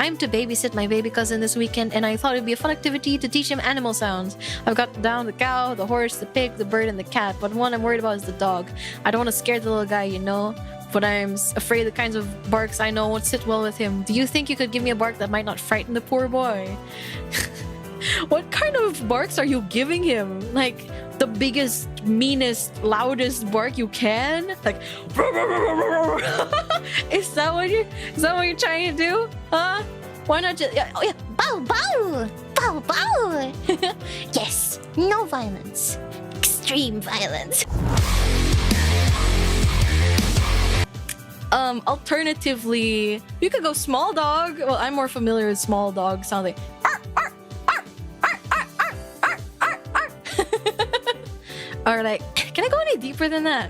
I'm to babysit my baby cousin this weekend, and I thought it'd be a fun activity to teach him animal sounds. I've got down the cow, the horse, the pig, the bird, and the cat, but one I'm worried about is the dog. I don't want to scare the little guy, you know, but I'm afraid the kinds of barks I know won't sit well with him. Do you think you could give me a bark that might not frighten the poor boy? What kind of barks are you giving him? Like, the biggest, meanest, loudest bark you can? Like, is that what you're trying to do? Huh? Why not just Bow, bow! Bow, bow! Yes, no violence. Extreme violence. Alternatively, you could go small dog. Well, I'm more familiar with small dog sounding. Or like, can I go any deeper than that?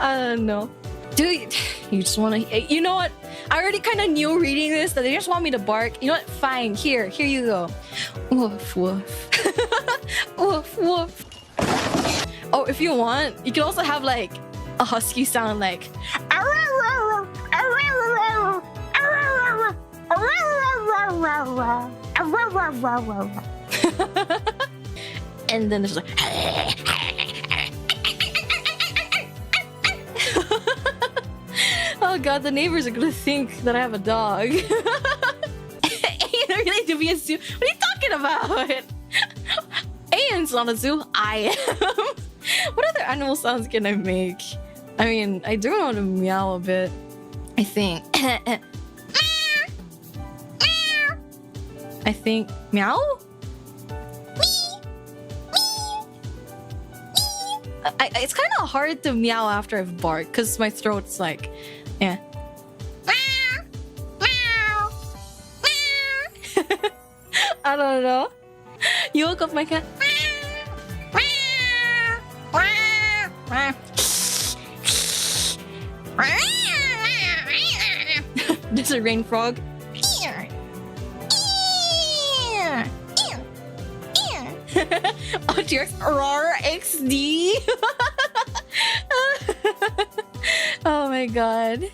I don't know. Dude, you just want to... You know what? I already kind of knew reading this that they just want me to bark. You know what? Fine. Here you go. Woof, woof. Woof, woof. Oh, if you want, you can also have like a husky sound like... And then there's like... Oh god, the neighbors are gonna think that I have a dog. You're really to be a zoo. What are you talking about? EIEN's not a zoo. I am. What other animal sounds can I make? I mean, I do know how to meow a bit, I think. I think meow? It's kind of hard to meow after I've barked because my throat's like, yeah. I don't know. You woke up my cat. There's a rain frog. Oh dear, roar XD. Oh my god.